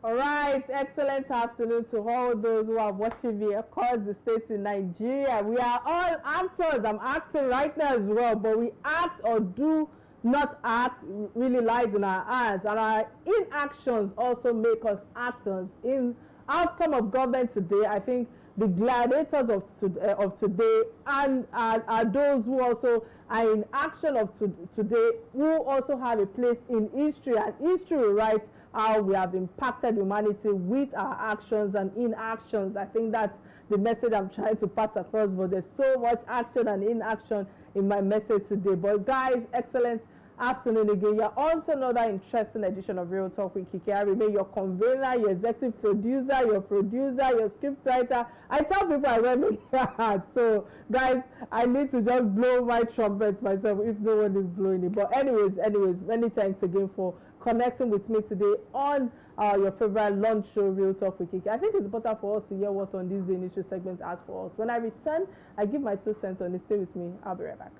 All right, excellent afternoon to all those who are watching me across the states in Nigeria. We are all actors. I'm acting right now as well, but we act or do not act really lies in our hands, and our inactions also make us actors. In outcome of government today, I think the gladiators of today and are those who also are in action of today, who also have a place in history, and history will write how we have impacted humanity with our actions and inactions. I think that's the message I'm trying to pass across, but there's so much action and inaction in my message today. But guys, excellent afternoon again. You're on to another interesting edition of Real Talk with Kiki. I remain your convener, your executive producer, your scriptwriter. I tell people I wear many hats. So guys, I need to just blow my trumpet myself if no one is blowing it. But anyways, many thanks again for connecting with me today on your favorite lunch show, Real Talk with Kiki. I think it's important for us to hear what on this the initial segment has for us. When I return, I give my 2 cents on it. Stay with me. I'll be right back.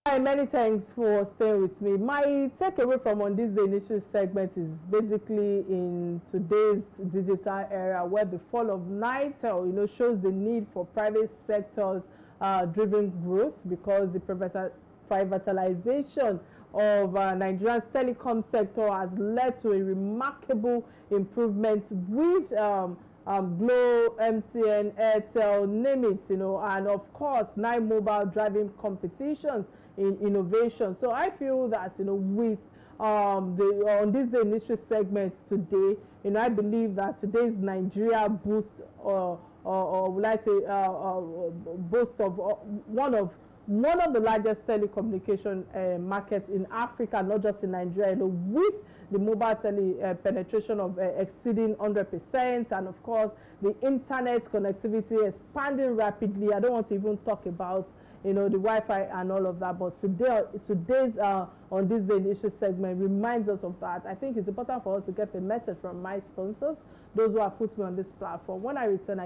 Hi, many thanks for staying with me. My takeaway from on this the initial segment is basically in today's digital era, where the fall of Nitel, shows the need for private sectors driven growth, because the privatization of Nigeria's telecom sector has led to a remarkable improvement with Glo, MTN, Airtel, name it, and of course, 9 mobile driving competitions in innovation. So I feel that, with on this the initial segment today, I believe that today's Nigeria boost, or will I say, boost of one of the largest telecommunication markets in Africa, not just in Nigeria, with the mobile penetration of exceeding 100%, and of course the internet connectivity expanding rapidly. I don't want to even talk about the Wi-Fi and all of that, but today's on this the initial segment reminds us of that. I think it's important for us to get a message from my sponsors, those who have put me on this platform. When I return,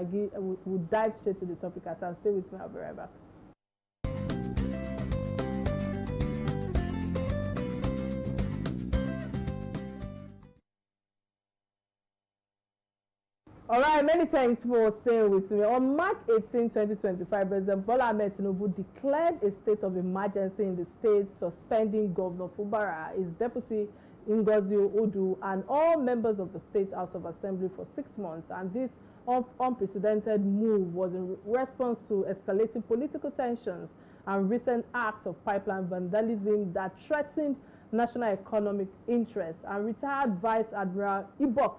we'll dive straight to the topic at hand. Stay with me. I'll be right back. All right, many thanks for staying with me. On March 18, 2025, President Bola Ahmed Tinubu declared a state of emergency in the state, suspending Governor Fubara, his deputy Ngozi Odu, and all members of the State House of Assembly for 6 months. And this unprecedented move was in response to escalating political tensions and recent acts of pipeline vandalism that threatened national economic interests. And retired Vice Admiral Ibok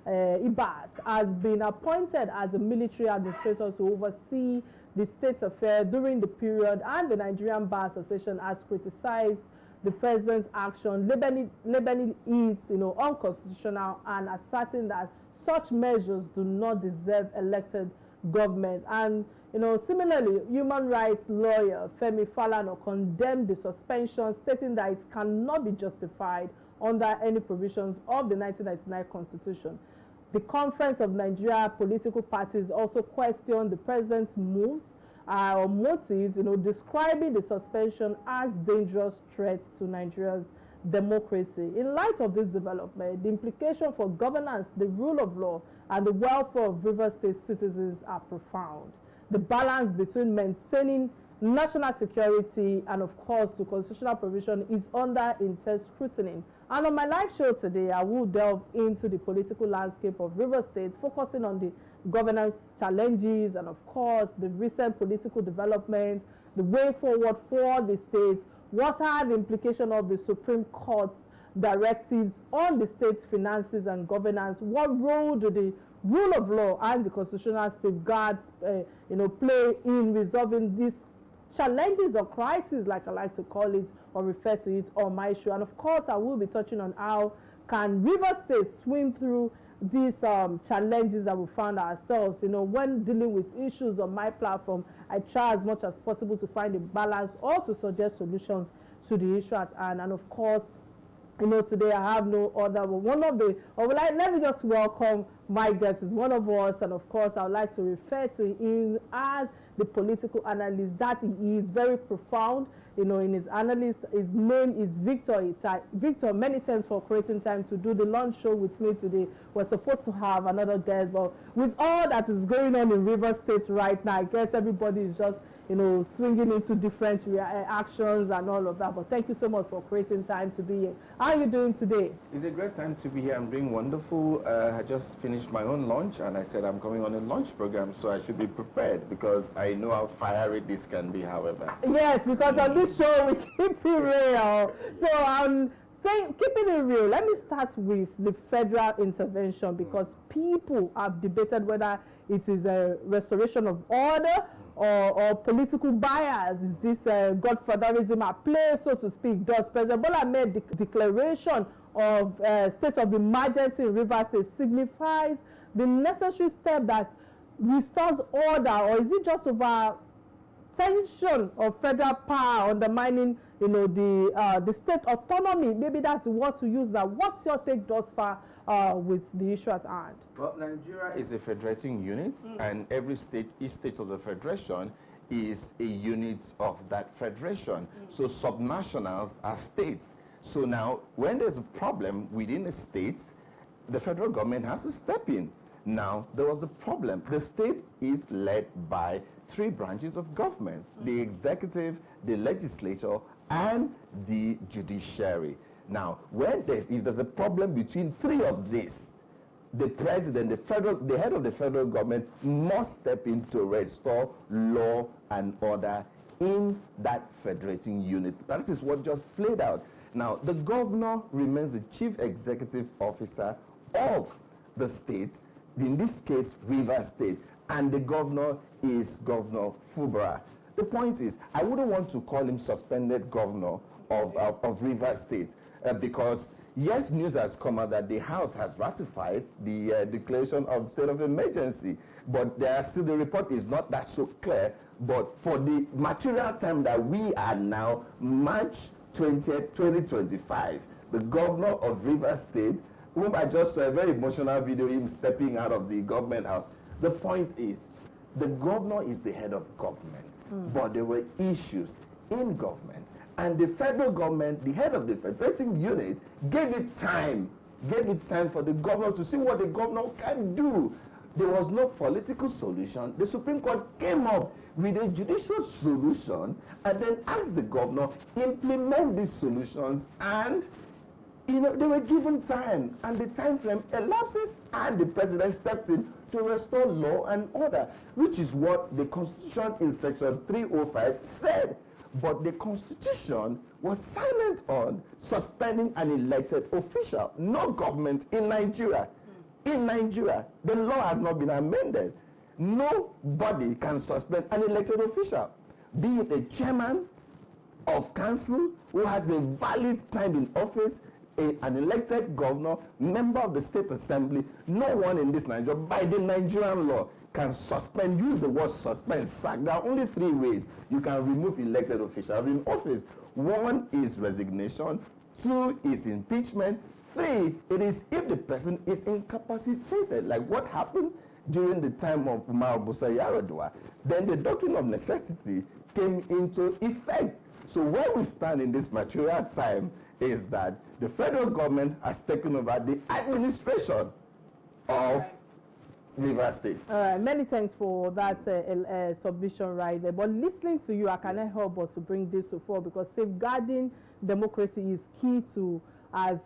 Ibas has been appointed as a military administrator to oversee the state's affairs during the period, and the Nigerian Bar Association has criticized the president's action, labeling it unconstitutional, and asserting that such measures do not deserve elected government. And similarly, human rights lawyer Femi Falana condemned the suspension, stating that it cannot be justified under any provisions of the 1999 Constitution. The Conference of Nigeria Political Parties also questioned the president's moves or motives, describing the suspension as dangerous threats to Nigeria's democracy. In light of this development, the implication for governance, the rule of law, and the welfare of Rivers State citizens are profound. The balance between maintaining national security and, of course, the constitutional provision is under intense scrutiny. And on my live show today, I will delve into the political landscape of Rivers State, focusing on the governance challenges and, of course, the recent political developments, the way forward for the state, what are the implications of the Supreme Court's directives on the state's finances and governance, what role do the rule of law and the constitutional safeguards play in resolving these challenges or crises, like I like to call it or refer to it on my show. And of course, I will be touching on how can Rivers State swim through these challenges that we found ourselves. When dealing with issues on my platform, I try as much as possible to find a balance or to suggest solutions to the issue at hand. And of course, today I have no other, but let me just welcome my guest. Is one of us, and of course, I would like to refer to him as the political analyst that he is, very profound. In his analyst, his name is Victor. Victor, many thanks for creating time to do the lunch show with me today. We're supposed to have another guest, but with all that is going on in Rivers State right now, I guess everybody is just swinging into different actions and all of that. But thank you so much for creating time to be here. How are you doing today? It's a great time to be here. I'm doing wonderful. I just finished my own lunch, and I said I'm coming on a lunch program, so I should be prepared because I know how fiery this can be, however. Yes, because on this show, we keep it real. So keeping it real, let me start with the federal intervention, because people have debated whether it is a restoration of order or political bias. Is this godfatherism at play, so to speak? Does President Bola Ahmed declaration of state of emergency in Rivers State signifies the necessary step that restores order, or is it just over tension of federal power undermining the state autonomy? Maybe that's the word to use. That what's your take thus far with the issue at hand? Well, Nigeria is a federating unit, and each state of the federation is a unit of that federation. So subnationals are states. So now, when there's a problem within a state, the federal government has to step in. Now, there was a problem. The state is led by three branches of government: the executive, the legislature, and the judiciary. Now, if there's a problem between three of these, the president, the head of the federal government must step in to restore law and order in that federating unit. That is what just played out. Now, the governor remains the chief executive officer of the state, in this case, Rivers State, and the governor is Governor Fubara. The point is, I wouldn't want to call him suspended governor of Rivers State because, yes, news has come out that the House has ratified the declaration of state of emergency, but the report is not that so clear. But for the material time that we are now, March 20th, 2025, the governor of Rivers State, whom I just saw a very emotional video of him stepping out of the government house. The point is, the governor is the head of government, but there were issues in government, and the federal government, the head of the federating unit, gave it time for the governor to see what the governor can do. There was no political solution. The Supreme Court came up with a judicial solution and then asked the governor implement these solutions, and they were given time, and the time frame elapses, and the president steps in to restore law and order, which is what the Constitution in Section 305 said. But the Constitution was silent on suspending an elected official. No government in Nigeria, the law has not been amended. Nobody can suspend an elected official, be it a chairman of council who has a valid time in office, an elected governor, member of the state assembly. No one in this Nigeria, by the Nigerian law, can suspend, use the word suspend, sack. There are only three ways you can remove elected officials in office. One is resignation, two is impeachment, three, it is if the person is incapacitated, like what happened during the time of Umar Busa Yaradua. Then the doctrine of necessity came into effect. So where we stand in this material time is that the federal government has taken over the administration of Rivers State. Many thanks for that submission right there. But listening to you, I cannot help but to bring this to fore, because safeguarding democracy is key to as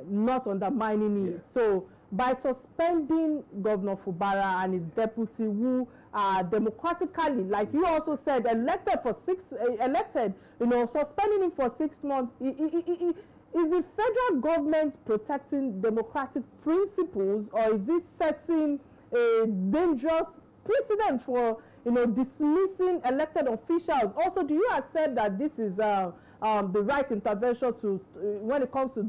not undermining it. So by suspending Governor Fubara and his deputy, who are democratically, like you also said, elected, suspending him for 6 months, is the federal government protecting democratic principles, or is it setting a dangerous precedent for dismissing elected officials? Also, do you accept that this is the right intervention to when it comes to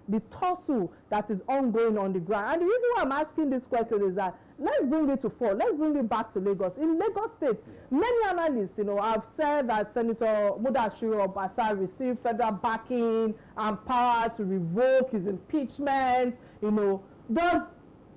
the tussle that is ongoing on the ground? And the reason why I'm asking this question is that let's bring it to fore. Let's bring it back to Lagos. In Lagos State, many analysts, have said that Senator Mudashiru Obasa received federal backing and power to revoke his impeachment. Does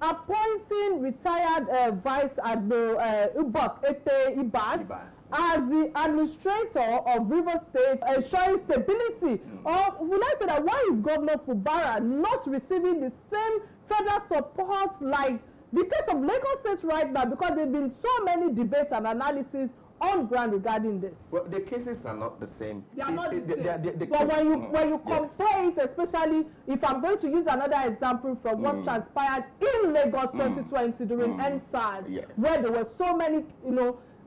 appointing retired Vice Admiral Ubak Ete Ibas as the administrator of Rivers State, ensuring stability? Or will I say that why is Governor Fubara not receiving the same federal support like the case of Lagos State right now? Because there have been so many debates and analysis on ground regarding this. Well, the cases are not the same. They are not the same. The But when you compare it, especially if I'm going to use another example from what transpired in Lagos 2020 during NSAS, where there were so many,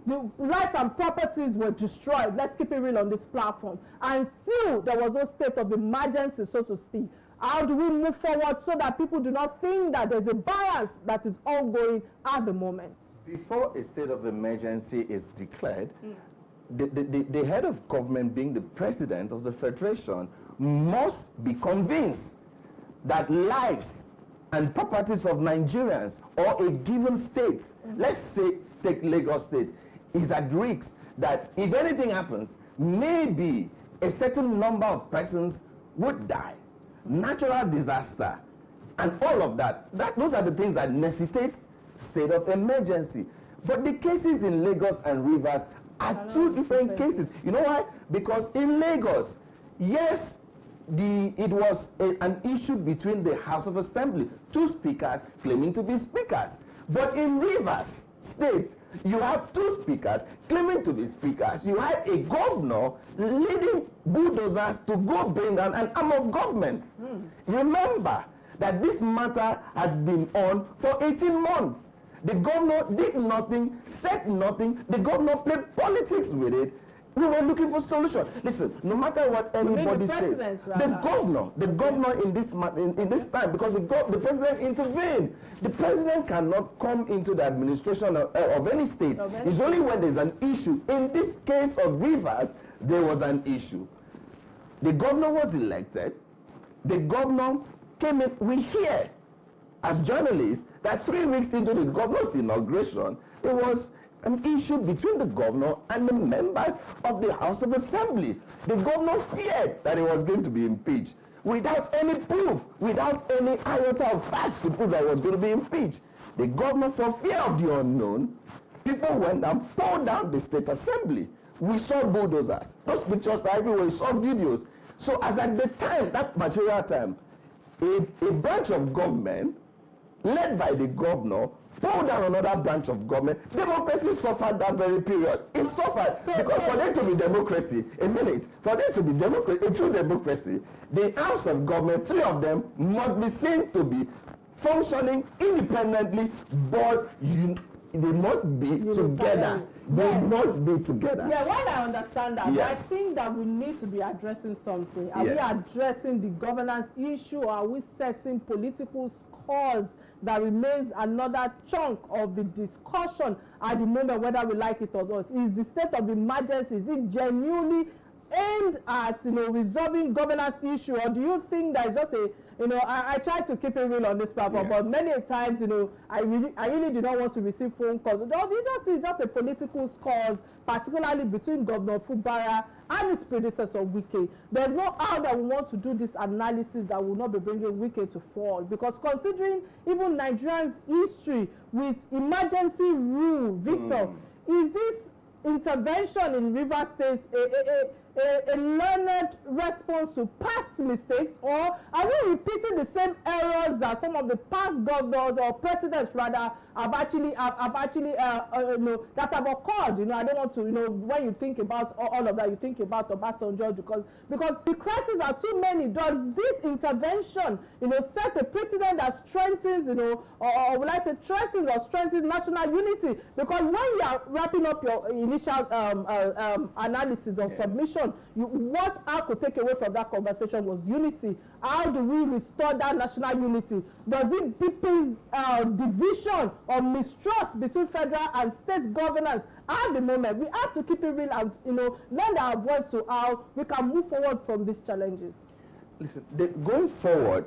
the lives and properties were destroyed. Let's keep it real on this platform. And still, there was no state of emergency, so to speak. How do we move forward so that people do not think that there's a bias that is ongoing at the moment? Before a state of emergency is declared, the head of government, being the president of the federation, must be convinced that lives and properties of Nigerians or a given state, let's say take Lagos State, is at risk, that if anything happens, maybe a certain number of persons would die. Natural disaster and all of that, those are the things that necessitate state of emergency. But the cases in Lagos and Rivers are two different cases. You know why? Because in Lagos, yes, it was an issue between the House of Assembly, two speakers claiming to be speakers. But in Rivers State, you have two speakers claiming to be speakers. You have a governor leading bulldozers to go bring down an arm of government. Remember that this matter has been on for 18 months. The governor did nothing, said nothing. The governor played politics with it. We were looking for solution. Listen, no matter what anybody says, the governor in this time, because the president intervened. The president cannot come into the administration of any state. It's only when there's an issue. In this case of Rivers, there was an issue. The governor was elected. The governor came in. We hear, as journalists, that 3 weeks into the governor's inauguration, there was an issue between the governor and the members of the House of Assembly. The governor feared that he was going to be impeached without any proof, without any iota of facts to prove that he was going to be impeached. The governor, for fear of the unknown, people went and pulled down the state assembly. We saw bulldozers. Those pictures are everywhere. We saw videos. So as at the time, that material time, a branch of government led by the governor pulled down another branch of government. Democracy suffered that very period. It suffered because for there to be democracy, for there to be democracy, a true democracy, the arms of government, 3 of them, must be seen to be functioning independently, but they must be together. They must be together. Yeah, while I understand that, I think that we need to be addressing something. Are we addressing the governance issue, or are we setting political scores that remains another chunk of the discussion at the moment, whether we like it or not? Is the state of emergency, is it genuinely aimed at resolving governance issue, or do you think that it's just a I try to keep it real on this platform, but many times I really do not want to receive phone calls. It's just a political scores, particularly between Governor Fubara and his predecessor Wike. There's no how that we want to do this analysis that will not be bringing Wike to fall, because considering even Nigerians' history with emergency rule, Victor, is this intervention in Rivers State a learned response to past mistakes, or are we repeating the same errors that some of the past governors or presidents rather have actually that have occurred? I don't want to, when you think about all of that, you think about Obasanjo, because the crises are too many. Does this intervention, set a precedent that strengthens, or will I say strengthens national unity? Because when you are wrapping up your initial analysis or submission, what I could take away from that conversation was unity. How do we restore that national unity? Does it deepen division or mistrust between federal and state governance? At the moment, we have to keep it real and lend our voice to how we can move forward from these challenges. Listen, going forward,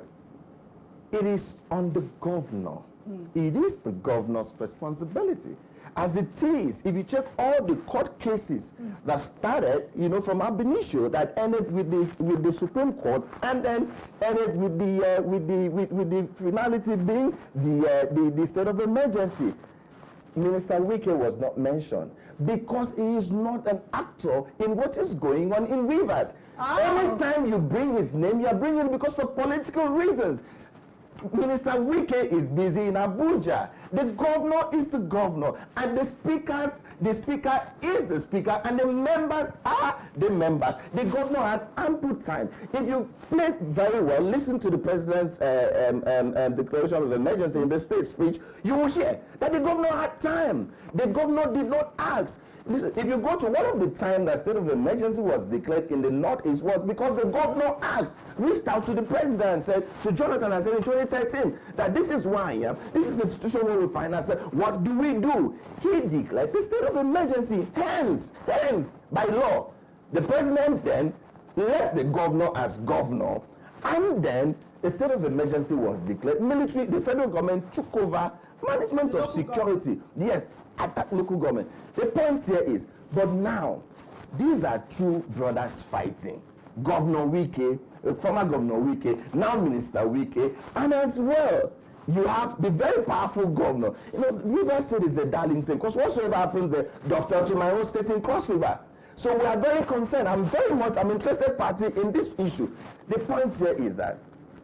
it is on the governor. It is the governor's responsibility. As it is, if you check all the court cases that started, from ab initio, that ended with the Supreme Court, and then ended with the finality being the state of emergency, Minister Wike was not mentioned because he is not an actor in what is going on in Rivers. Anytime you bring his name, you are bringing it because of political reasons. Minister Wike is busy in Abuja. The governor is the governor, and the speaker is the speaker, and the members are the members. The governor had ample time. If you play very well, listen to the president's declaration of emergency in the state speech, you will hear that the governor had time. The governor did not ask. Listen, if you go to one of the time that state of emergency was declared in the Northeast was because the governor asked, reached out to the president and said, to Jonathan and said in 2013, that this is why I am. This is the situation where we find ourselves. What do we do? He declared the state of emergency, hence, by law. The president then left the governor as governor, and then the state of emergency was declared. Military, the federal government took over management of security. Yes, at that local government. The point here is, but now, these are two brothers fighting. Governor Wike, former Governor Wike, now Minister Wike, and as well, you have the very powerful governor. River State is a darling state, because whatsoever happens there, dovetail to my own state in Cross River. So we are very concerned. I'm interested party in this issue. The point here is that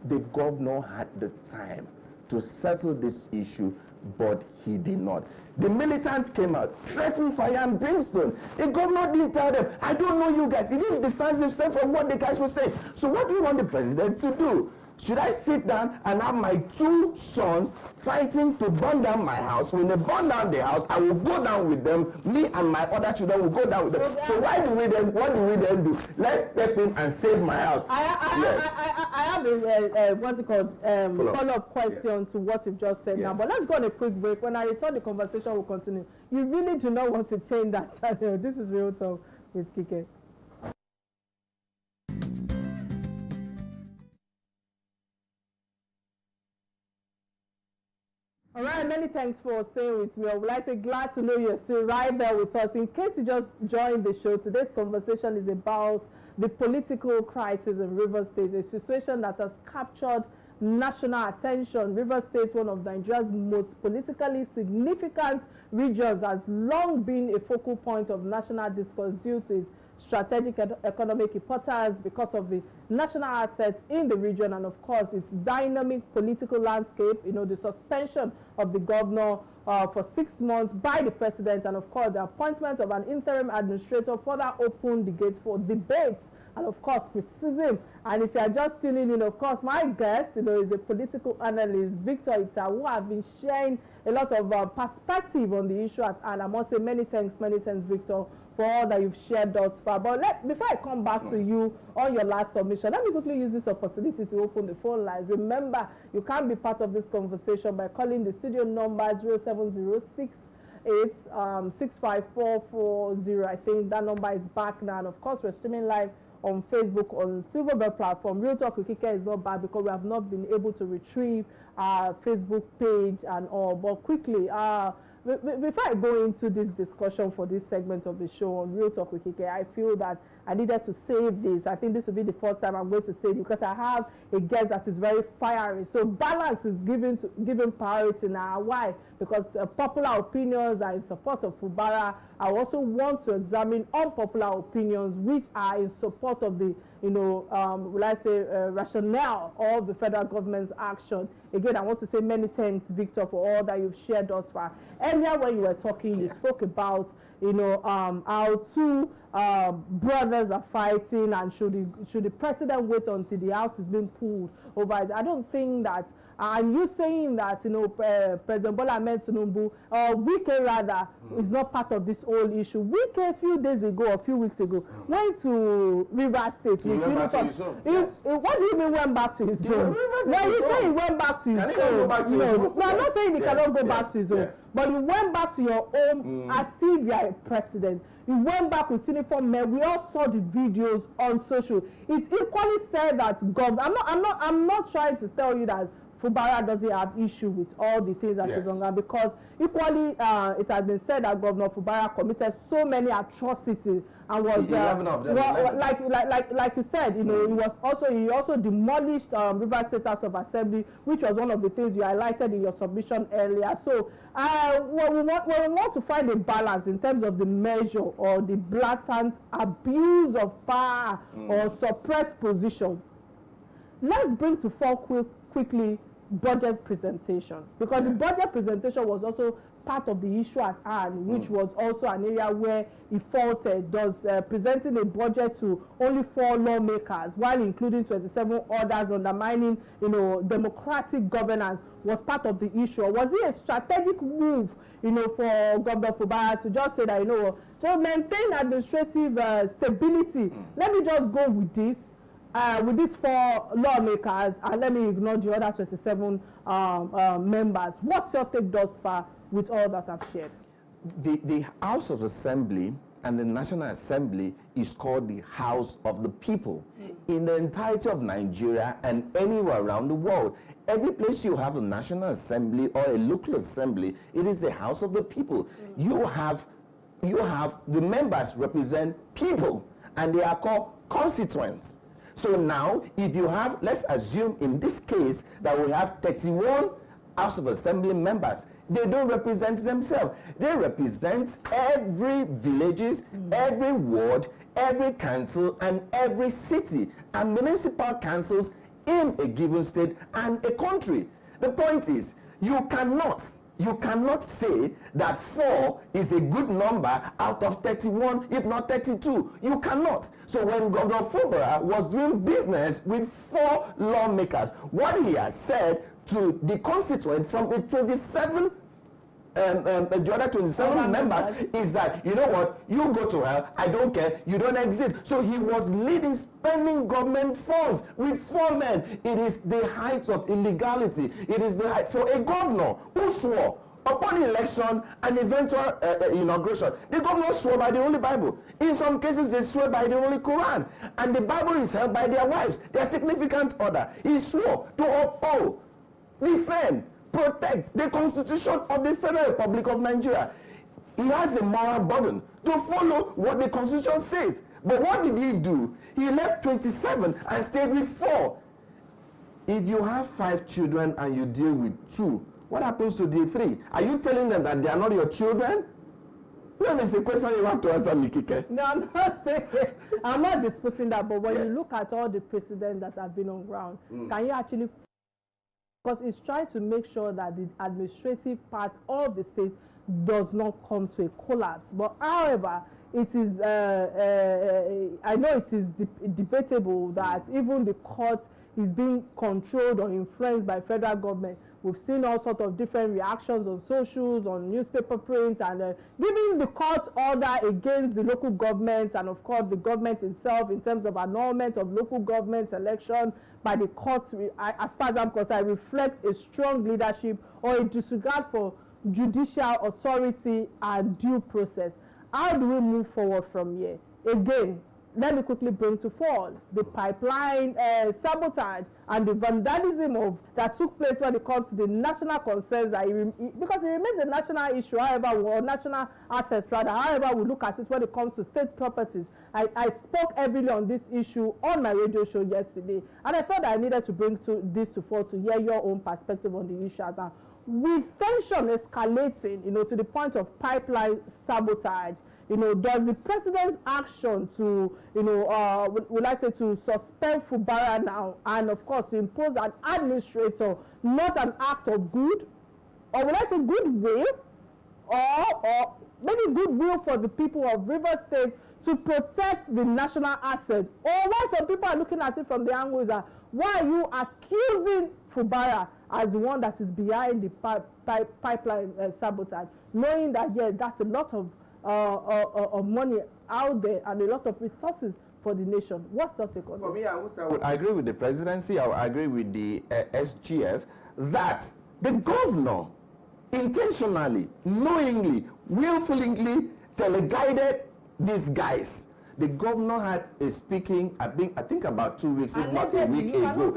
the governor had the time to settle this issue, but he did not. The militant came out, threatened fire and brimstone. The governor didn't tell them, I don't know you guys. He didn't distance himself from what the guys were saying. So what do you want the president to do? Should I sit down and have my two sons fighting to burn down my house? When they burn down the house, I will go down with them. Me and my other children will go down with them. So what do we then do? Let's step in and save my house. I have a what's it called follow-up question to what you've just said now. But let's go on a quick break. When I return, the conversation will continue. You really do not want to change that channel. This is Real Talk with Kike. All right, many thanks for staying with me. I would like to say glad to know you're still right there with us. In case you just joined the show, today's conversation is about the political crisis in Rivers State, a situation that has captured national attention. Rivers State, one of Nigeria's most politically significant regions, has long been a focal point of national discourse due to its strategic economic importance, because of the national assets in the region, and of course its dynamic political landscape. The suspension of the governor for 6 months by the president, and of course the appointment of an interim administrator further opened the gates for debates and of course criticism. And if you are just tuning in, of course my guest is a political analyst, Victor Ita, who have been sharing a lot of perspective on the issue at hand. I must say many thanks Victor, for all that you've shared thus far. But before I come back to you on your last submission, let me quickly use this opportunity to open the phone lines. Remember, you can be part of this conversation by calling the studio number 0706 65440. I think that number is back now. And of course, we're streaming live on Facebook on Silverbell platform. Real Talk with Kike is not bad because we have not been able to retrieve our Facebook page and all. But quickly, before I go into this discussion for this segment of the show on Real Talk with Kike, I feel that I needed to say this. I think this will be the first time I'm going to say it because I have a guest that is very fiery. So balance is given priority now. Why? Because popular opinions are in support of Fubara. I also want to examine unpopular opinions which are in support of the, will I say, rationale of the federal government's action. Again, I want to say many thanks, Victor, for all that you've shared thus far. Earlier when you were talking, you spoke about, how two brothers are fighting, and should the president wait until the house is being pulled over it? I don't think that. And you saying that, President Bola Ahmed Tinubu, Wike rather, is not part of this whole issue. Wike a few days ago, a few weeks ago, went to River State. He went back to his home. What do you mean went back to his home? Well, you say he went back to his home. Go back to his home? No, I'm not saying he cannot go back to his home. Yes. But you went back to your home as if you are a president. You went back with uniform men. We all saw the videos on social. It equally said that I'm not trying to tell you that Fubara doesn't have issue with all the things that is on ground, because equally it has been said that Governor Fubara committed so many atrocities and was like you said, he also demolished River State House of Assembly, which was one of the things you highlighted in your submission earlier. So we want to find a balance in terms of the measure or the blatant abuse of power or suppressed position. Let's bring to fore quickly budget presentation, because the budget presentation was also part of the issue at hand, which was also an area where he faulted, presenting a budget to only 4 lawmakers while including 27 others, undermining democratic governance, was part of the issue. Was it a strategic move for Governor Fubara to just say that to maintain administrative stability, let me just go with this with these 4 lawmakers, and let me ignore the other 27 members? What's your take thus far with all that I've shared? The House of Assembly and the National Assembly is called the House of the People. In the entirety of Nigeria and anywhere around the world, every place you have a National Assembly or a local assembly, it is the House of the People. You have the members represent people, and they are called constituents. So now, if you have, let's assume in this case that we have 31 House of Assembly members, they don't represent themselves. They represent every villages, every ward, every council, and every city, and municipal councils in a given state and a country. The point is, you cannot say that 4 is a good number out of 31, if not 32. You cannot. So when Governor Fubara was doing business with 4 lawmakers, what he has said to the constituent from the 27 the other 27 members is that, you know what, you go to hell, I don't care, you don't exist. So he was leading, spending government funds with 4 men. It is the height of illegality. It is the height for a governor who swore upon election and eventual inauguration. The governor swore by the Holy Bible. In some cases, they swear by the Holy Quran. And the Bible is held by their wives, their significant other. He swore to uphold, defend, protect the Constitution of the Federal Republic of Nigeria. He has a moral burden to follow what the Constitution says. But what did he do? He left 27 and stayed with 4. If you have 5 children and you deal with 2, what happens to the 3? Are you telling them that they are not your children? No, it's a question you have to answer, Mikike. No, I'm not saying, I'm not disputing that, but when you look at all the precedents that have been on ground, can you actually, because it's trying to make sure that the administrative part of the state does not come to a collapse. But however, it is, I know it is debatable that even the court is being controlled or influenced by federal government. We've seen all sorts of different reactions on socials, on newspaper print, and giving the court order against the local governments and, of course, the government itself in terms of annulment of local government election by the courts, as far as I'm concerned, reflect a strong leadership or a disregard for judicial authority and due process. How do we move forward from here? Again, let me quickly bring to fall the pipeline sabotage and the vandalism that took place when it comes to the national concerns, because it remains a national issue, however, or national assets rather, however we look at it when it comes to state properties. I spoke heavily on this issue on my radio show yesterday, and I felt that I needed to bring this to fore to hear your own perspective on the issue. And with tension escalating, to the point of pipeline sabotage, does the president's action to, would I say, to suspend Fubara now, and of course to impose an administrator, not an act of good, or would I say goodwill, or maybe goodwill for the people of Rivers State to protect the national asset? Or why some people are looking at it from the angle that, why are you accusing Fubara as the one that is behind the pipeline sabotage, knowing that, yes, that's a lot of money out there and a lot of resources for the nation? What's your take on For this? me, I would agree with the presidency, I would agree with the SGF, that the governor intentionally, knowingly, willfully teleguided these guys. The governor had a speaking, I think about 2 weeks, if not a week ago.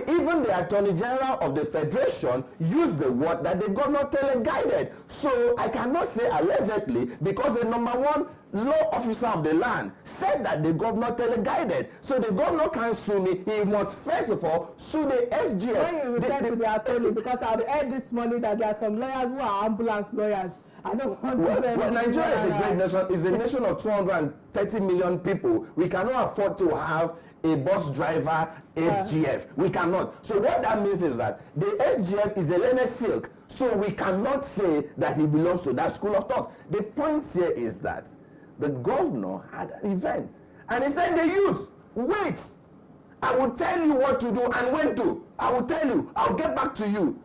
Even the Attorney General of the Federation used the word that the governor teleguided. So I cannot say allegedly, because the #1 law officer of the land said that the governor teleguided. So the governor can't sue me. He must first of all sue the SGF. When you refer to the attorney, because I've heard this morning that there are some lawyers who are ambulance lawyers. I don't want to say well, Nigeria is a great nation. It's a nation of 230 million people. We cannot afford to have a bus driver SGF. We cannot. So what that means is that the SGF is a learned silk. So we cannot say that he belongs to that school of thought. The point here is that the governor had an event, and he said, the youth, wait, I will tell you what to do and when to. I will tell you. I'll get back to you.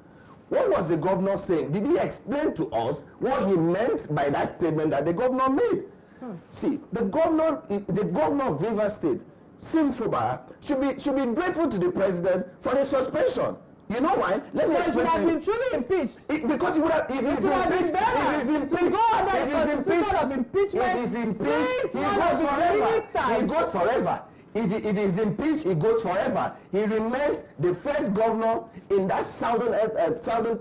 What was the governor saying? Did he explain to us what he meant by that statement that the governor made? See, the governor of Rivers State, Sim Fubara, should be grateful to the president for the suspension. You know why? Let me explain. He would have been truly impeached. Because he would have, if he's impeached, he goes forever. If it is impeached, he goes forever. He remains the first governor in that southern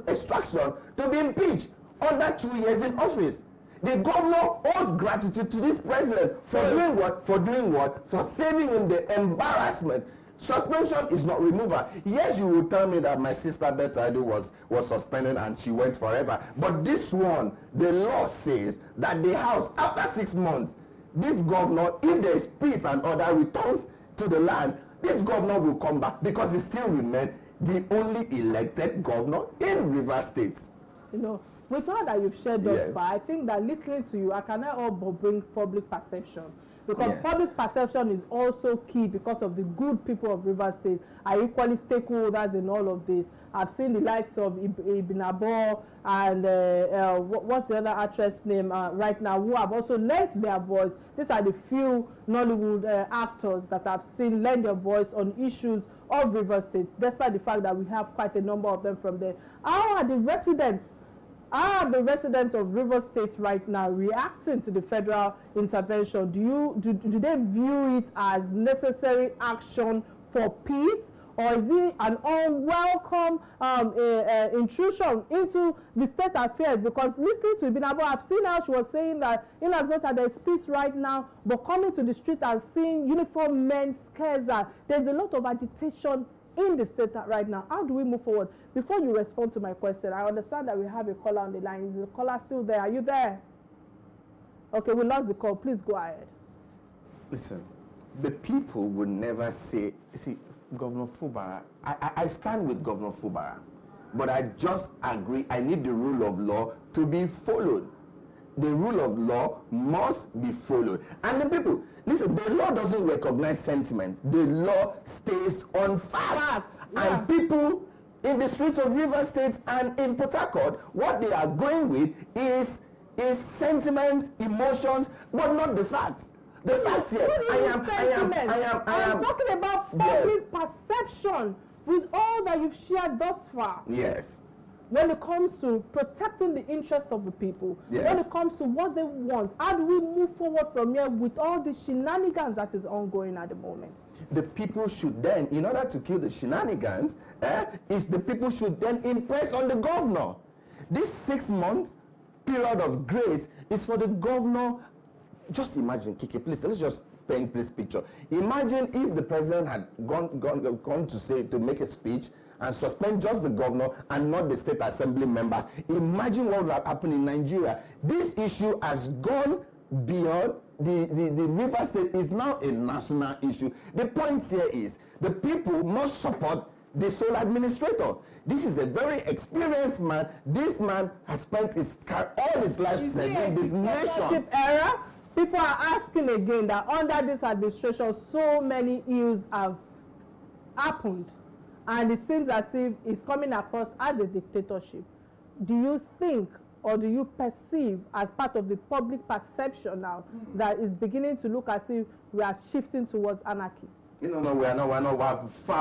extraction to be impeached under 2 years in office. The governor owes gratitude to this president for doing what? For doing what? For saving him the embarrassment. Suspension is not removal. Yes, you will tell me that my sister Betaidu was suspended and she went forever. But this one, the law says that the house, after 6 months, this governor, if there is peace and order, returns to the land, this governor will come back, because he still remains the only elected governor in Rivers State. With all that you've shared thus far, I think that listening to you, I cannot all but bring public perception. Because public perception is also key, because of the good people of Rivers State are equally stakeholders in all of this. I've seen the likes of Ibn Abo and what's the other actress name right now, who have also lent their voice. These are the few Nollywood actors that I've seen lend their voice on issues of Rivers State, despite the fact that we have quite a number of them from there. How are the residents of Rivers State right now reacting to the federal intervention? Do they view it as necessary action for peace, or is it an unwelcome intrusion into the state affairs? Because listening to Ibn Abo, I've seen how she was saying that in as much as there's peace right now, but coming to the street and seeing uniformed men scares her. There's a lot of agitation in the state right now. How do we move forward? Before you respond to my question, I understand that we have a caller on the line. Is the caller still there? Are you there? Okay, we lost the call. Please go ahead. Listen, the people would never say, see, Governor Fubara, I stand with Governor Fubara, but I just agree I need the rule of law to be followed. The rule of law must be followed. And the people, listen, the law doesn't recognize sentiment. The law stays on facts. And people in the streets of Rivers State and in Port Harcourt, what they are going with is sentiments, emotions, but not the facts. The facts here, I am talking about public perception with all that you've shared thus far. Yes. when it comes to protecting the interest of the people, Yes. when it comes to what they want, how do we move forward from here with all the shenanigans that is ongoing at the moment? The people should then, in order to kill the shenanigans, is the people should then impress on the governor. This 6-month period of grace is for the governor. Just imagine, Kiki, please, let's just paint this picture. Imagine if the president had gone to make a speech and suspend just the governor and not the state assembly members. Imagine what would have happened in Nigeria. This issue has gone beyond the River State, is now a national issue. The point here is the people must support the sole administrator. This is a very experienced man. This man has spent all his life serving this nation. Era? People are asking again that under this administration, so many ills have happened, and it seems as if it's coming across as a dictatorship. Do you think, or do you perceive as part of the public perception now that is beginning to look as if we are shifting towards anarchy? No, we are not.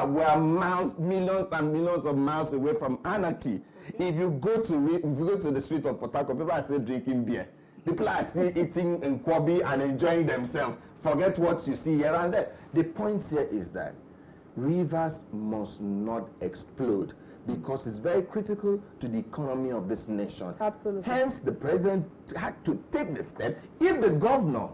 We are miles, millions and millions of miles away from anarchy. If you go to the street of Port Harcourt, people are still drinking beer. People are still eating nkwobi and enjoying themselves. Forget what you see here and there. The point here is that rivers must not explode, because it's very critical to the economy of this nation. Absolutely. Hence, the president had to take the step. If the governor,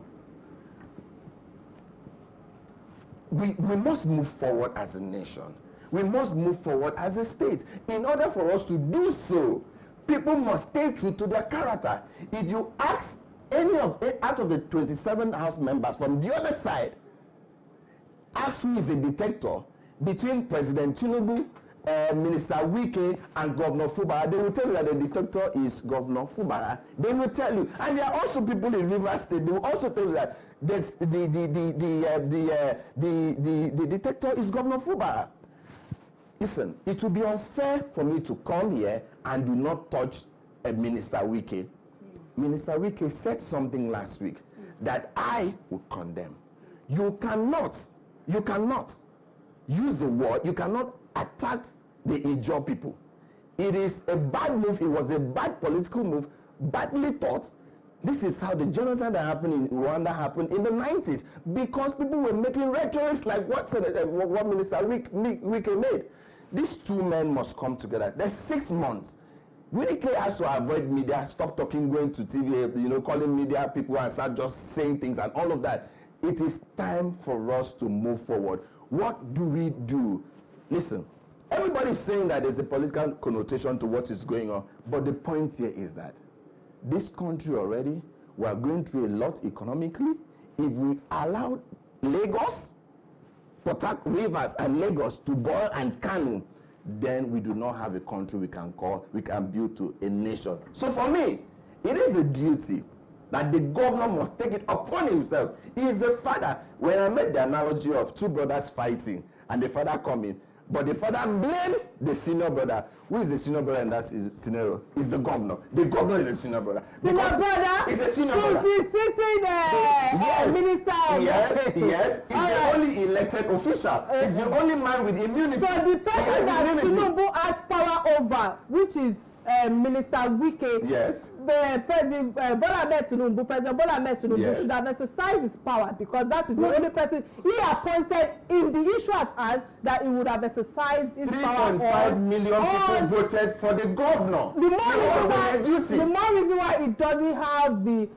we must move forward as a nation. We must move forward as a state. In order for us to do so, people must stay true to their character. If you ask out of the 27 House members from the other side, ask who is a detector between President Tinubu, Minister Wike, and Governor Fubara, they will tell you that the detector is Governor Fubara. They will tell you. And there are also people in Rivers State, they will also tell you that the detector is Governor Fubara. Listen, it would be unfair for me to come here and do not touch Minister Wike. Minister Wike said something last week that I would condemn. You cannot use the word, you cannot attack the Ijaw people. It is a bad move. It was a bad political move, badly thought. This is how the genocide that happened in Rwanda happened in the 90s, because people were making rhetorics like what Minister Wike made. These two men must come together. There's 6 months. Wike has to avoid media, stop talking, going to TV, calling media people and start just saying things and all of that. It is time for us to move forward. What do we do? Listen, everybody's saying that there's a political connotation to what is going on, but the point here is that this country already, we are going through a lot economically. If we allow Lagos, Port Harcourt, Rivers and Lagos to boil and canoe, then we do not have a country we can build to a nation. So for me, it is a duty that the governor must take it upon himself. He is the father. When I made the analogy of two brothers fighting and the father coming, but the father blamed the senior brother. Who is the senior brother in that scenario? It's the governor. The governor is the senior brother. Senior brother? It's the senior brother. He's sitting there. Minister. Yes. He's the only elected official. He's the only man with immunity. So the person that Tinubu has power over, which is Minister Wike. Yes. President Bola Ahmed Tinubu should have exercised his power, because that is the only person he appointed in the issue at hand that he would have exercised his power on. 3.5 million people voted for the governor. The more reason why he doesn't have the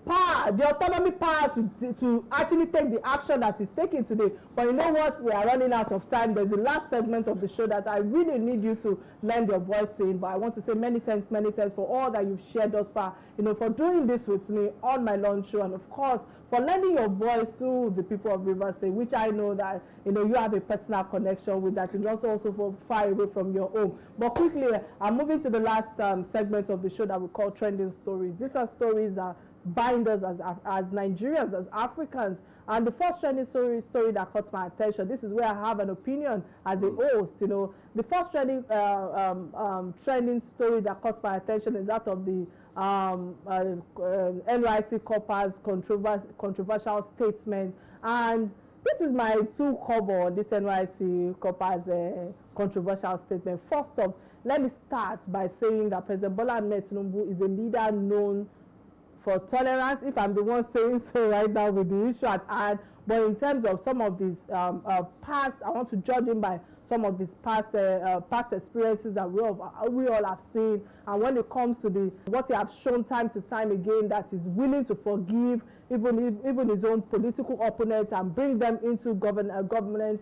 power, the autonomy power to actually take the action that is taken today. But you know what? We are running out of time. There's the last segment of the show that I really need you to lend your voice in. But I want to say many thanks for all that you've shared thus far. For doing this with me on my lunch show, and of course for lending your voice to the people of Rivers State, which I know that you have a personal connection with, that is also from far away from your home. But quickly, I'm moving to the last segment of the show that we call Trending Stories. These are stories that bind us as Nigerians, as Africans. And the first trending story that caught my attention, this is where I have an opinion as a host. The first trending story that caught my attention is that of the NYC coppers controversial statement. And this is my 2 kobo on this NYC coppers controversial statement. First off, let me start by saying that President Bola Ahmed Tinubu is a leader known for tolerance, if I'm the one saying so right now with the issue at hand. But in terms of some of these past, I want to judge him by some of his past experiences that we all have seen. And when it comes to what he has shown time to time again, that he's willing to forgive even his own political opponents and bring them into government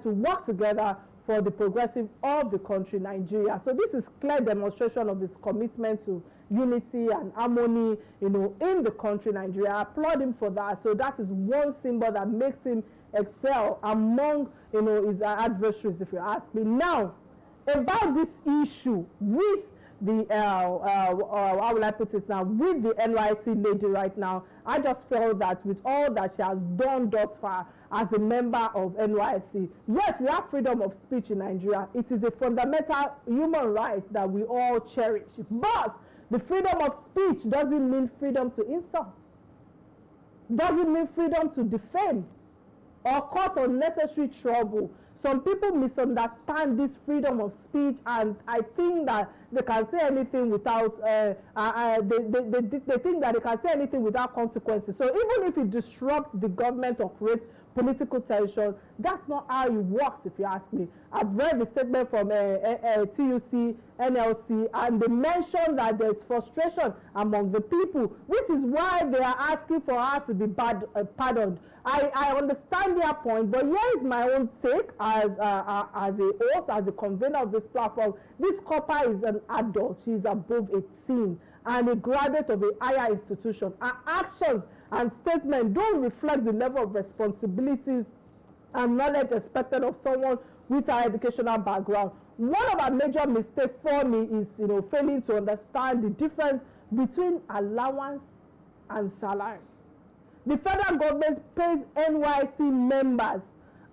to work together for the progressive of the country, Nigeria. So this is clear demonstration of his commitment to unity and harmony, in the country, Nigeria. I applaud him for that. So that is one symbol that makes him excel among, his adversaries, if you ask me. Now, about this issue with the, how will I put it now, with the NYSC lady right now, I just felt that with all that she has done thus far as a member of NYSC, yes, we have freedom of speech in Nigeria. It is a fundamental human right that we all cherish. But the freedom of speech doesn't mean freedom to insult, doesn't mean freedom to defame or cause unnecessary trouble. Some people misunderstand this freedom of speech, and I think that they can say anything without, they think that they can say anything without consequences. So even if it disrupts the government or creates political tension, that's not how it works, if you ask me. I've read the statement from TUC, NLC, and they mentioned that there's frustration among the people, which is why they are asking for her to be pardoned. I understand their point, but here is my own take as a host, as a convener of this platform. This copper is an adult. She is above 18 and a graduate of a higher institution. Her actions and statements don't reflect the level of responsibilities and knowledge expected of someone with an educational background. One of our major mistakes for me is, failing to understand the difference between allowance and salary. The federal government pays NYSC members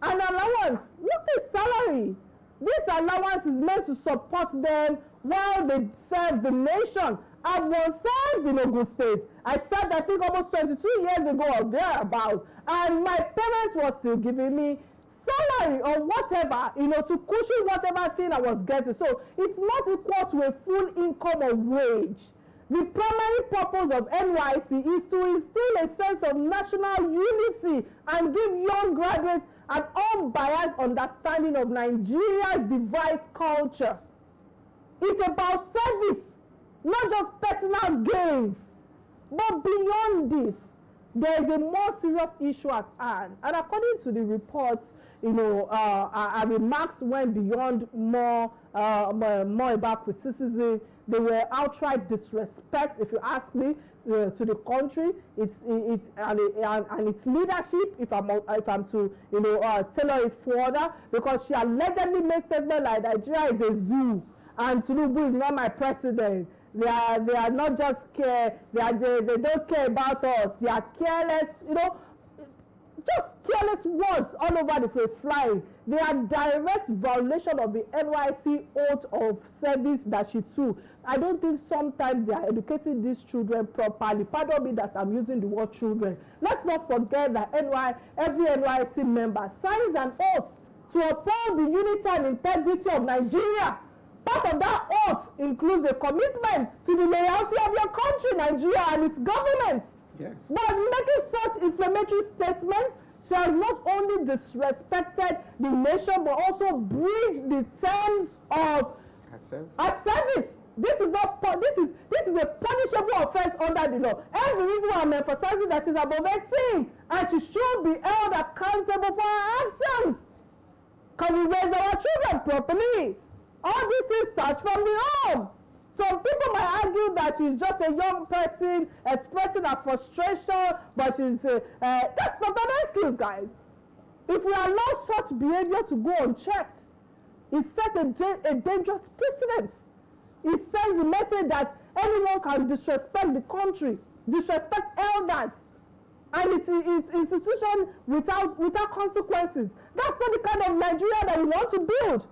an allowance, not a salary. This allowance is meant to support them while they serve the nation. I was served in Ogun State. I served, I think, almost 22 years ago or thereabouts, and my parents were still giving me salary or whatever, to cushion whatever thing I was getting. So it's not equal to a full income or wage. The primary purpose of NYSC is to instill a sense of national unity and give young graduates an unbiased understanding of Nigeria's diverse culture. It's about service, not just personal gains. But beyond this, there is a more serious issue at hand. And according to the reports, our remarks went beyond more about criticism. They were outright disrespect, if you ask me, to the country, and its leadership. If I'm to tailor it further, because she allegedly made statements like Nigeria is a zoo and Tinubu is not my president. They are not just care. They don't care about us. They are careless. Just careless words all over the place flying. They are direct violation of the NYSC oath of service that she took. I don't think sometimes they are educating these children properly. Pardon me that I'm using the word children. Let's not forget that every NYSC member signs an oath to uphold the unity and integrity of Nigeria. Part of that oath includes a commitment to the loyalty of your country, Nigeria, and its government. Yes. But making such inflammatory statements, she has not only disrespected the nation, but also breached the terms of her service. This is a punishable offense under the law. That's the reason why I'm emphasizing that she's above 18, and she should be held accountable for her actions. Can we raise our children properly? All these things start from the home. Some people might argue that she's just a young person expressing her frustration, but that's not an excuse, guys. If we allow such behavior to go unchecked, it sets a dangerous precedent. It sends a message that anyone can disrespect the country, disrespect elders, and its institution without consequences. That's not the kind of Nigeria that we want to build.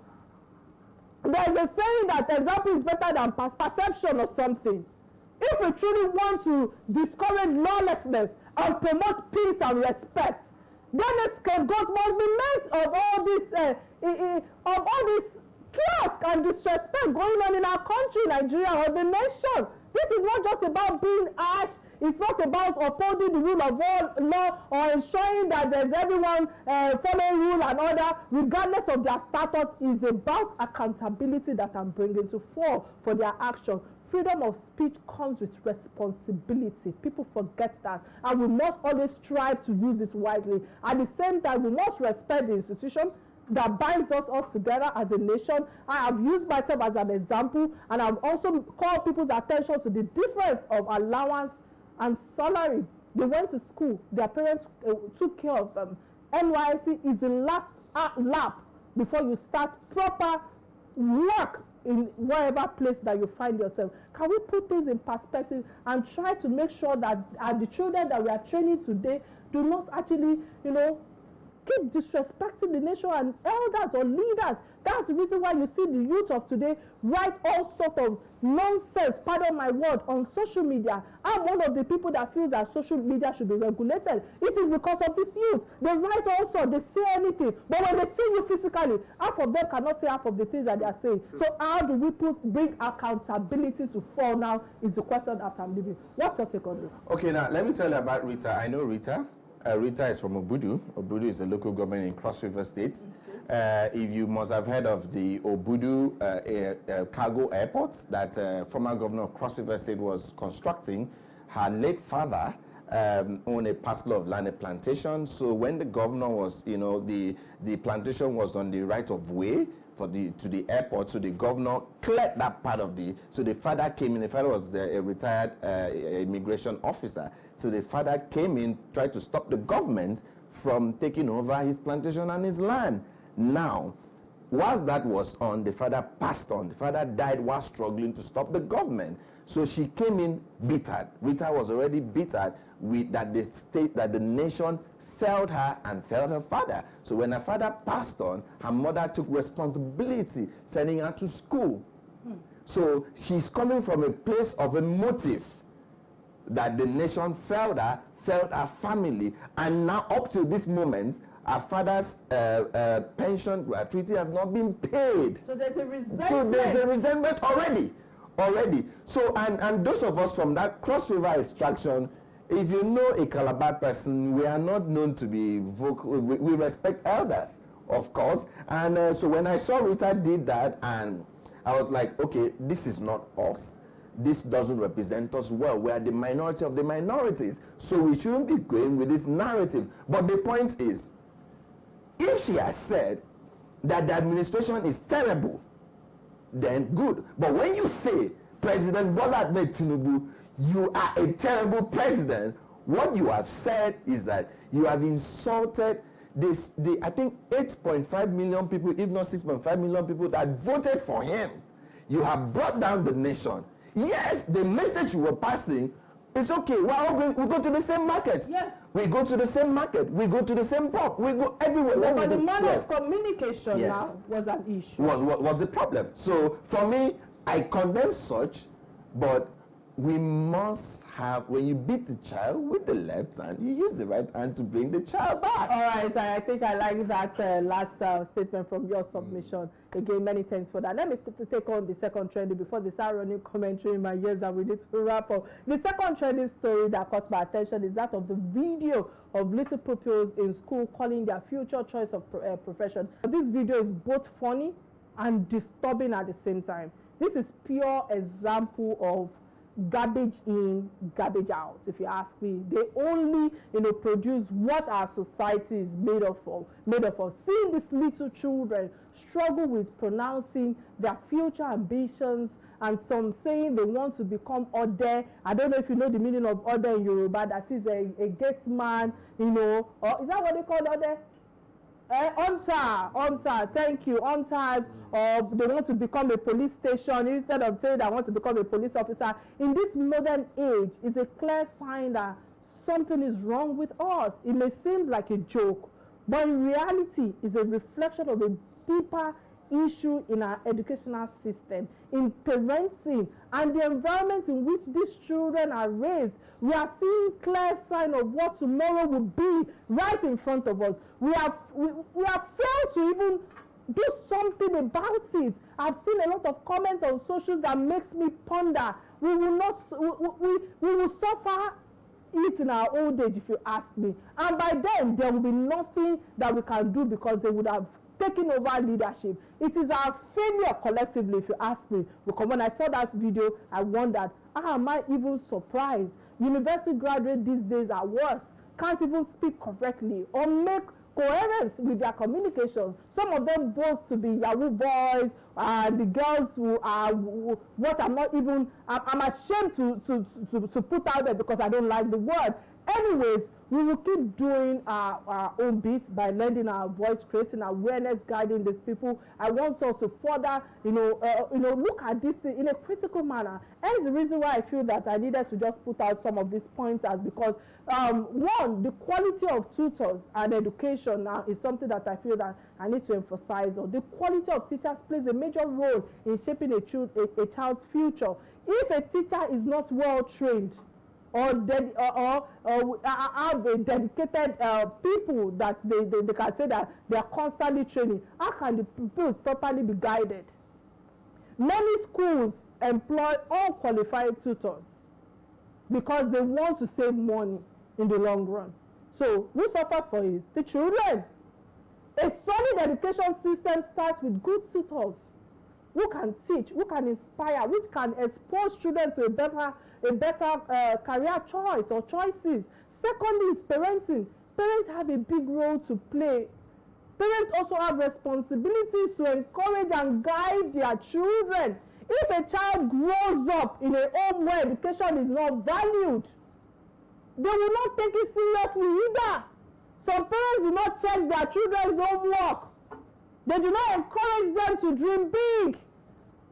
There's a saying that example is better than perception or something. If we truly want to discourage lawlessness and promote peace and respect, Then the scapegoat must be made of all this chaos and disrespect going on in our country, Nigeria, or the nation. This is not just about being harsh. It's not about upholding the rule of law or ensuring that there's everyone following rule and order, regardless of their status. It's about accountability that I'm bringing to fore for their action. Freedom of speech comes with responsibility. People forget that. And we must always strive to use it wisely. At the same time, we must respect the institution that binds us all together as a nation. I have used myself as an example, and I've also called people's attention to the difference of allowance and salary. They went to school, their parents took care of them. NYSC is the last lap before you start proper work in whatever place that you find yourself. Can we put things in perspective and try to make sure that the children that we are training today do not actually, keep disrespecting the nation and elders or leaders? That's the reason why you see the youth of today write all sorts of nonsense, pardon my word, on social media. I'm one of the people that feels that social media should be regulated. It is because of this youth. They write all sorts, they say anything. But when they see you physically, half of them cannot say half of the things that they are saying. So how do we bring accountability to fall now is the question that I'm leaving. What's your take on this? Okay, now let me tell you about Rita. I know Rita. Rita is from Obudu. Obudu is a local government in Cross River State. If you must have heard of the Obudu cargo airport that former governor of Cross River State was constructing, her late father owned a parcel of land, a plantation. So when the governor was, the plantation was on the right of way to the airport, so the governor cleared that part of so the father came in. The father was a retired immigration officer. So the father came in, tried to stop the government from taking over his plantation and his land. Now, whilst that was on, the father passed on. The father died while struggling to stop the government. So she came in bittered. Rita was already bittered with that the nation failed her and failed her father. So when her father passed on, her mother took responsibility, sending her to school. So she's coming from a place of a motive that the nation failed her family, and now up to this moment, our father's pension gratuity has not been paid. So there's a resentment. Already. So, and those of us from that Cross River extraction, if you know a Calabar person, we are not known to be vocal. We respect elders, of course. And so when I saw Rita did that, and I was like, okay, this is not us. This doesn't represent us well. We are the minority of the minorities. So we shouldn't be going with this narrative. But the point is, if she has said that the administration is terrible, then good. But when you say, President Bola Ahmed Tinubu, you are a terrible president, what you have said is that you have insulted I think 8.5 million people, if not 6.5 million people that voted for him. You have brought down the nation. Yes, the message you were passing is okay. We go to the same market. Yes. We go to the same market. We go to the same pub. We go everywhere. But the manner of communication now was an issue. Was the problem. So for me, I condemn such, but we must have, when you beat the child with the left hand, you use the right hand to bring the child back. All right, I think I like that last statement from your submission. Again, many thanks for that. Let me take on the second trending before they start running commentary in my ears that we need to wrap up. The second trending story that caught my attention is that of the video of little pupils in school calling their future choice of profession. This video is both funny and disturbing at the same time. This is pure example of garbage in, garbage out, if you ask me. They only, produce what our society is made up of. Seeing these little children struggle with pronouncing their future ambitions, and some saying they want to become Ode. I don't know if you know the meaning of Ode in Yoruba. That is a gatesman, or is that what they call Ode? Hunter, thank you, hunters, or they want to become a police station instead of saying I want to become a police officer. In this modern age, it's a clear sign that something is wrong with us. It may seem like a joke, but in reality, it's a reflection of a deeper issue in our educational system, in parenting, and the environment in which these children are raised. We are seeing clear sign of what tomorrow will be right in front of us. We have failed to even do something about it. I've seen a lot of comments on socials that makes me ponder. We will suffer it in our old age, if you ask me. And by then, there will be nothing that we can do because they would have taken over leadership. It is our failure collectively, if you ask me. Because when I saw that video, I wondered, how am I even surprised? University graduates these days are worse, can't even speak correctly or make coherence with their communication. Some of them boast to be Yahoo boys, the girls who are what I'm ashamed to put out there because I don't like the word. Anyways, we will keep doing our own bit by lending our voice, creating awareness, guiding these people. I want us to further, look at this thing in a critical manner. And the reason why I feel that I needed to just put out some of these pointers because, one, the quality of tutors and education now is something that I feel that I need to emphasize on. The quality of teachers plays a major role in shaping a child's future. If a teacher is not well trained, or have a dedicated people that they can say that they are constantly training, how can the pupils properly be guided? Many schools employ unqualified tutors because they want to save money in the long run. So who suffers for it? The children. A solid education system starts with good tutors who can teach, who can inspire, which can expose children to a better career choice or choices. Secondly is parenting. Parents have a big role to play. Parents also have responsibilities to encourage and guide their children. If a child grows up in a home where education is not valued, they will not take it seriously either. Some parents do not check their children's homework. They do not encourage them to dream big.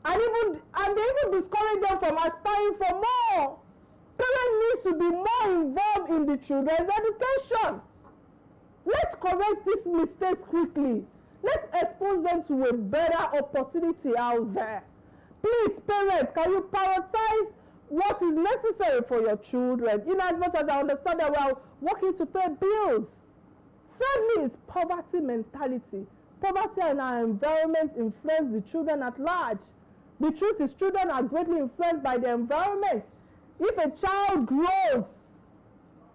And they even discourage them from aspiring for more. Parents need to be more involved in the children's education. Let's correct these mistakes quickly. Let's expose them to a better opportunity out there. Please, parents, can you prioritize what is necessary for your children? In as much as I understand that we are working to pay bills. Thirdly is poverty mentality. Poverty and our environment influence the children at large. The truth is, children are greatly influenced by the environment. If a child grows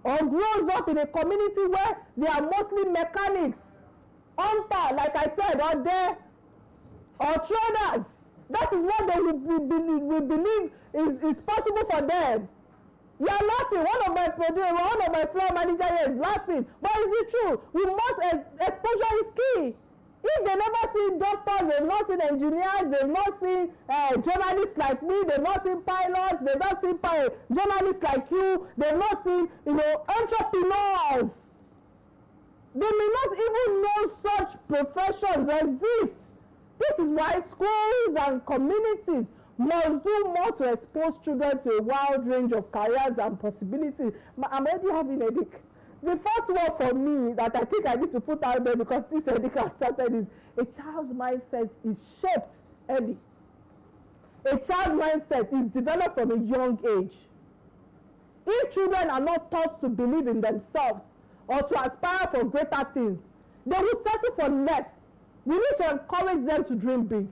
up in a community where they are mostly mechanics, hunter, like I said, or traders, that is what they will believe is possible for them. You are laughing. One of my floor managers is laughing. But is it true? We must exposure is key. If they never see doctors, they've not seen engineers, they've not seen journalists like me, they've not seen pilots, they've not seen journalists like you, they've not seen, entrepreneurs. They may not even know such professions exist. This is why schools and communities must do more to expose children to a wide range of careers and possibilities. I'm already having a headache. The first one for me that I think I need to put out there because this headache has started is a child's mindset is shaped early. A child's mindset is developed from a young age. If children are not taught to believe in themselves or to aspire for greater things, they will settle for less. We need to encourage them to dream big.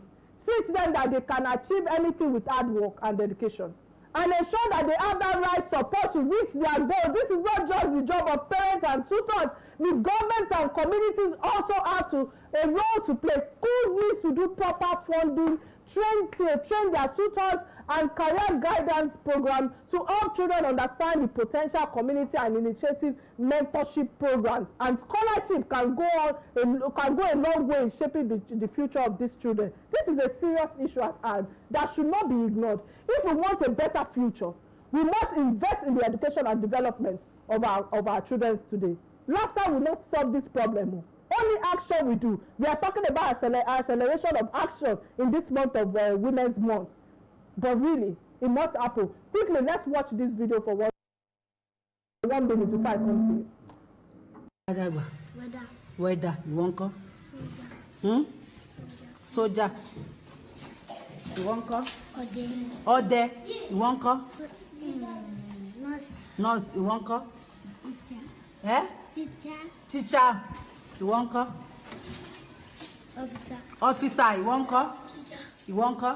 Teach them that they can achieve anything with hard work and dedication. And ensure that they have that right support to reach their goals. This is not just the job of parents and tutors. The governments and communities also have a role to play. Schools need to do proper funding, train their tutors and career guidance programs to help children understand the potential community and initiative mentorship programs. And scholarship can go a long way in shaping the future of these children. This is a serious issue at hand that should not be ignored. If we want a better future, we must invest in the education and development of our children today. Laughter will not solve this problem. Only action we do. We are talking about acceleration of action in this month of Women's Month. But really, it must happen. Quickly, let's watch this video for 1 minute before I continue. Weather, you won't come? Soldier. Ìwọ ńkọ́? Ọdẹ. Ọdẹ. Ìwọ ńkọ́? Nurse. Nurse. Ìwọ ńkọ́? Teacher. Teacher. Teacher. Ìwọ ńkọ́? Officer. Officer. Ìwọ ńkọ́? Teacher. Ìwọ ńkọ́?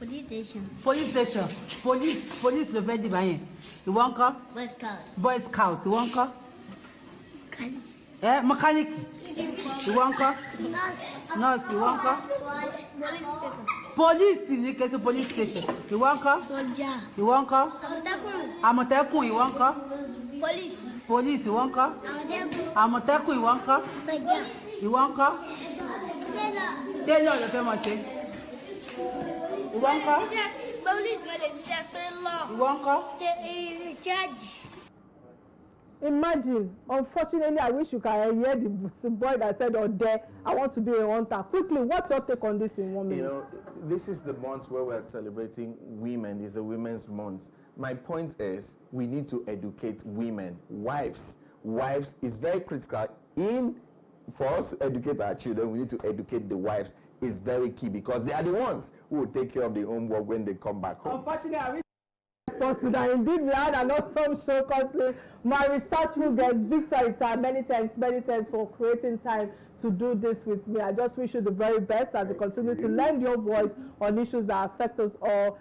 Police station. Police station. Police ló fẹ́ dì báyẹn. Ìwọ ńkọ́? Boy Scout. Boy Scout. Ìwọ ńkọ́? Mechanic. Mechanic. Ìwọ ńkọ́? Nurse. Nurse. Ìwọ ńkọ́? Police station. Police ní kẹsí police station. Ìwọ ńkọ́? Soldier. Ìwọ ńkọ́? Àmọ̀tẹ́kùn. Ìwọ ńkọ́? Police. Police. Ìwọ ńkọ́? Àmọ̀tẹ́kùn. Ìwọ ńkọ́? Soldier. Ìwọ ńkọ́? Tailor. Tailor ló fẹ́ mọ̀ ṣe. Ìwọ ńkọ́? Police ló lè ṣiṣẹ́ tailor. Ìwọ ńkọ́? Charge. Imagine, unfortunately, I wish you can hear the boy that said, "Oh, there, I want to be a hunter." Quickly, what's your take on this in 1 minute? You know, this is the month where we're celebrating women. It's a women's month. My point is, we need to educate women, wives. Wives is very critical. For us to educate our children, we need to educate the wives. It's very key because they are the ones who will take care of the homework when they come back home. Unfortunately, I wish response to that. Indeed, we had an awesome show because my researchful guest, Victor Ita, many thanks for creating time to do this with me. I just wish you the very best as you continue to lend your voice on issues that affect us all.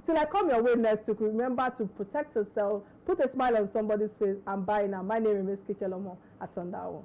Till I come your way next week, remember to protect yourself, put a smile on somebody's face, and bye now. My name is Miss Kikelomo Atanda-Owo.